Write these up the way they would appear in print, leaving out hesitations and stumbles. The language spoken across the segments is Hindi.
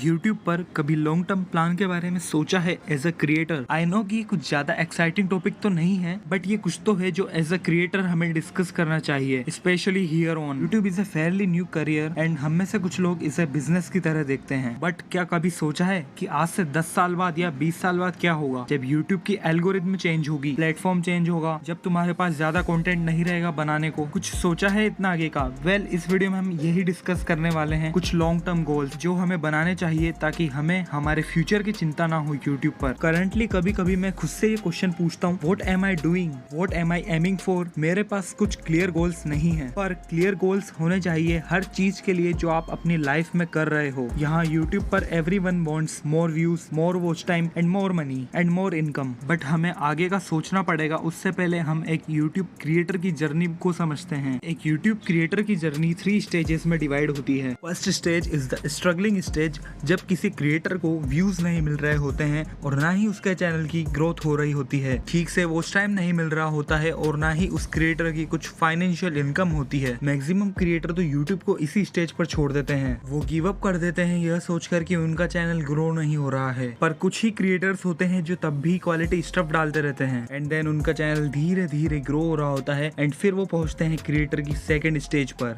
YouTube पर कभी लॉन्ग टर्म प्लान के बारे में सोचा है as a creator? I know कि कुछ ज्यादा एक्साइटिंग टॉपिक तो नहीं है, बट ये कुछ तो है जो एज अ क्रिएटर हमें डिस्कस करना चाहिए, specially here on. YouTube is a fairly new career and हम में से कुछ लोग इसे बिजनेस की तरह देखते हैं। बट क्या कभी सोचा है कि आज से 10 साल बाद या 20 साल बाद क्या होगा जब यूट्यूब की एल्गोरिथम चेंज होगी, प्लेटफॉर्म चेंज होगा, जब तुम्हारे पास ज्यादा कंटेंट नहीं रहेगा बनाने को? कुछ सोचा है इतना आगे का? वेल, इस वीडियो में हम यही डिस्कस करने वाले हैं, कुछ लॉन्ग टर्म गोल्स जो हमें बनाने चाहिए ताकि हमें हमारे फ्यूचर की चिंता ना हो यूट्यूब पर। करंटली कभी कभी मैं खुद से ये क्वेश्चन पूछता हूँ, what am I doing, what am I aiming for? मेरे पास कुछ क्लियर गोल्स नहीं है, पर क्लियर गोल्स होने चाहिए हर चीज के लिए जो आप अपनी लाइफ में कर रहे हो। यहाँ यूट्यूब पर everyone wants more views, more watch time and more money and more income, but हमें आगे का सोचना पड़ेगा। उससे पहले हम एक यूट्यूब क्रिएटर की जर्नी को समझते हैं। एक यूट्यूब क्रिएटर की जर्नी 3 स्टेजेस में डिवाइड होती है। First stage is the struggling stage, जब किसी क्रिएटर को व्यूज नहीं मिल रहे होते हैं और ना ही उसके चैनल की ग्रोथ हो रही होती है, ठीक से वॉच टाइम नहीं मिल रहा होता है और ना ही उस क्रिएटर की कुछ फाइनेंशियल इनकम होती है। मैक्सिमम क्रिएटर तो यूट्यूब को इसी स्टेज पर छोड़ देते हैं। वो गिव अप कर देते हैं यह सोचकर कि उनका चैनल ग्रो नहीं हो रहा है। पर कुछ ही क्रिएटर्स होते हैं जो तब भी क्वालिटी स्टफ डालते रहते हैं एंड देन उनका चैनल धीरे धीरे ग्रो हो रहा होता है एंड फिर वो पहुंचते हैं क्रिएटर की सेकंड स्टेज पर,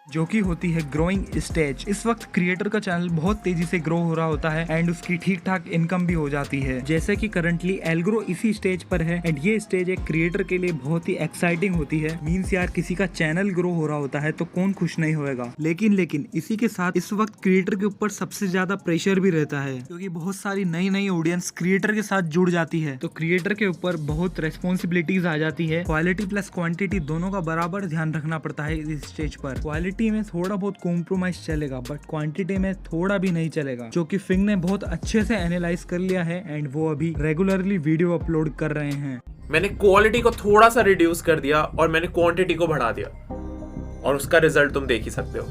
जो कि होती है ग्रोइंग स्टेज। इस वक्त क्रिएटर का चैनल बहुत तेजी से ग्रो हो रहा होता है एंड उसकी ठीक ठाक इनकम भी हो जाती है। जैसे कि करंटली एल्ग्रो इसी स्टेज पर है एंड ये स्टेज एक क्रिएटर के लिए बहुत ही एक्साइटिंग होती है। मींस यार, किसी का चैनल ग्रो हो रहा होता है तो कौन खुश नहीं होएगा। लेकिन इसी के साथ इस वक्त क्रिएटर के ऊपर सबसे ज्यादा प्रेशर भी रहता है, क्योंकि बहुत सारी नई ऑडियंस क्रिएटर के साथ जुड़ जाती है, तो क्रिएटर के ऊपर बहुत रेस्पॉन्सिबिलिटीज आ जाती है। क्वालिटी प्लस क्वांटिटी दोनों का बराबर ध्यान रखना पड़ता है इस स्टेज पर। क्वालिटी में थोड़ा बहुत कॉम्प्रोमाइज चलेगा, बट क्वांटिटी में थोड़ा भी नहीं चलेगा, जो कि फिंग ने बहुत अच्छे से एनालाइज कर लिया है एंड वो अभी रेगुलरली वीडियो अपलोड कर रहे हैं। मैंने क्वालिटी को थोड़ा सा रिड्यूस कर दिया और मैंने क्वांटिटी को बढ़ा दिया, और उसका रिजल्ट तुम देख ही सकते हो।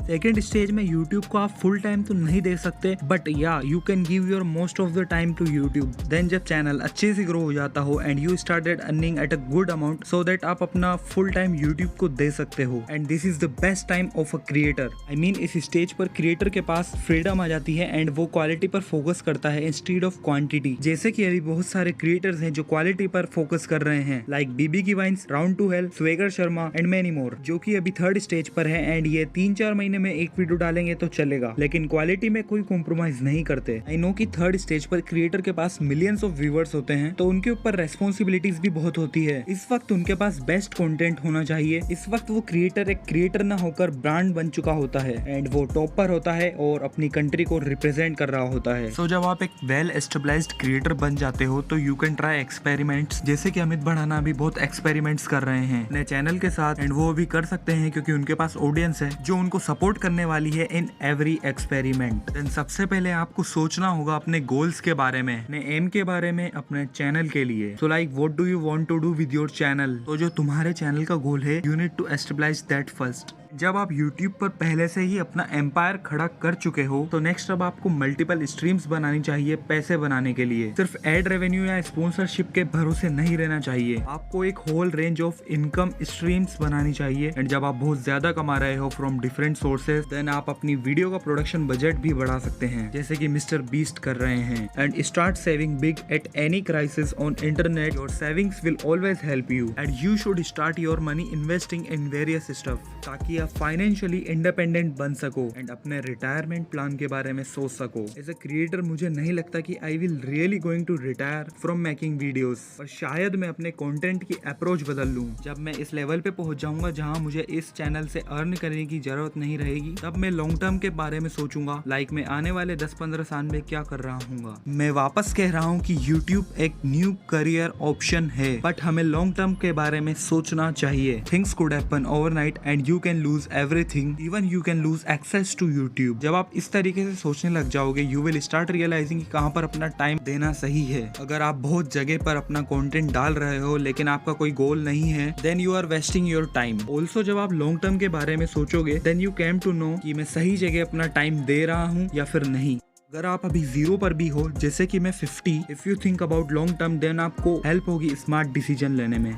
सेकेंड स्टेज में यूट्यूब को आप फुल टाइम तो नहीं दे सकते, बट या you can give your most of the time to YouTube. Then जब चैनल अच्छे से ग्रो हो जाता हो and you started earning at a good amount, so that आप अपना फुल टाइम यूट्यूब को दे सकते हो। And this is the best time of a creator. I mean, इस स्टेज पर क्रिएटर के पास फ्रीडम आ जाती है एंड वो क्वालिटी पर फोकस करता है इंस्टेड ऑफ क्वांटिटी। जैसे कि अभी बहुत सारे क्रिएटर्स हैं जो क्वालिटी पर फोकस कर रहे हैं, लाइक बीबी की Vines, Round to Hell, Swagger Sharma and many more, जो कि अभी थर्ड स्टेज पर है एंड ये 3-4 महीने में एक वीडियो डालेंगे तो चलेगा, लेकिन क्वालिटी में कोई कॉम्प्रोमाइज नहीं करते। आई नो कि थर्ड स्टेज पर क्रिएटर के पास मिलियंस ऑफ व्यूअर्स होते हैं, तो उनके ऊपर रेस्पॉन्सिबिलिटीज भी बहुत होती है। इस वक्त उनके पास बेस्ट कंटेंट होना चाहिए। इस वक्त वो क्रिएटर एक क्रिएटर ना होकर ब्रांड बन चुका होता है एंड वो टॉपर होता है और अपनी कंट्री को रिप्रेजेंट कर रहा होता है। सो जब आप एक वेल एस्टेब्लिश्ड क्रिएटर बन जाते हो तो यू कैन ट्राई एक्सपेरिमेंट्स, जैसे कि अमित भड़ाना भी बहुत एक्सपेरिमेंट्स कर रहे हैं अपने चैनल के साथ, एंड वो भी कर सकते हैं क्योंकि उनके पास ऑडियंस है जो उनको सपोर्ट करने वाली है इन एवरी एक्सपेरिमेंट। देन सबसे पहले आपको सोचना होगा अपने गोल्स के बारे में, अपने एम के बारे में, अपने चैनल के लिए। So like, what do you want to do with your channel? तो जो तुम्हारे चैनल का गोल है, you need to establish that first. जब आप YouTube पर पहले से ही अपना एम्पायर खड़ा कर चुके हो, तो नेक्स्ट अब आपको मल्टीपल स्ट्रीम्स बनानी चाहिए पैसे बनाने के लिए। सिर्फ एड रेवेन्यू या स्पॉन्सरशिप के भरोसे नहीं रहना चाहिए। आपको एक whole range of income streams बनानी चाहिए एंड जब आप बहुत ज्यादा कमा रहे हो फ्रॉम डिफरेंट सोर्सेज, देन आप अपनी वीडियो का प्रोडक्शन बजट भी बढ़ा सकते हैं, जैसे कि मिस्टर बीस्ट कर रहे हैं। And start saving big at any crisis on internet. Your savings will always help you and you should start your money investing in various stuff, ताकि आप फाइनेंशियली इंडिपेंडेंट बन सको एंड अपने रिटायरमेंट प्लान के बारे में सोच सको। एज अ क्रिएटर मुझे नहीं लगता कि I will really going to retire from making videos, पर शायद मैं अपने कंटेंट की अप्रोच बदल लूं। जब मैं इस लेवल पे पहुंच जाऊंगा जहां मुझे इस चैनल से अर्न करने की जरूरत नहीं रहेगी, तब मैं लॉन्ग टर्म के बारे में सोचूंगा, लाइक मैं आने वाले 10-15 साल में क्या कर रहा हूँ। मैं वापस कह रहा हूँ कि यूट्यूब एक न्यू करियर ऑप्शन है, बट हमें लॉन्ग टर्म के बारे में सोचना चाहिए। Things could happen overnight and you can lose everything, even you can lose access to YouTube। जब आप इस तरीके से सोचने लग जाओगे, you will start realizing कि कहाँ पर अपना टाइम देना सही है। अगर आप बहुत जगह पर अपना कंटेंट डाल रहे हो लेकिन आपका कोई गोल नहीं है, then you are wasting your time। Also जब आप लॉन्ग टर्म के बारे में सोचोगे, then you came to know कि मैं सही जगह अपना टाइम दे रहा हूँ या फिर नहीं। अगर आप अभी 0 पर भी हो, जैसे कि मैं 50, if you think about long term, then आपको हेल्प होगी स्मार्ट डिसीजन लेने में।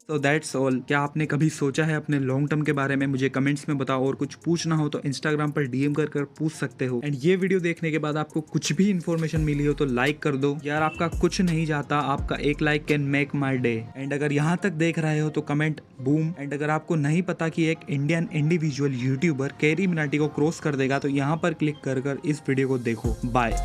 So that's all. क्या आपने कभी सोचा है अपने लॉन्ग टर्म के बारे में? मुझे कमेंट्स में बताओ, और कुछ पूछना हो तो इंस्टाग्राम पर डीएम कर कर पूछ सकते हो। एंड ये वीडियो देखने के बाद आपको कुछ भी इन्फॉर्मेशन मिली हो तो लाइक कर दो यार, आपका कुछ नहीं जाता, आपका एक like can make my day. And अगर यहाँ तक देख रहे हो तो कमेंट बूम। एंड अगर आपको नहीं पता कि एक Indian individual YouTuber carry Minati को क्रॉस कर देगा तो यहाँ पर क्लिक कर कर इस वीडियो को देखो। बाय।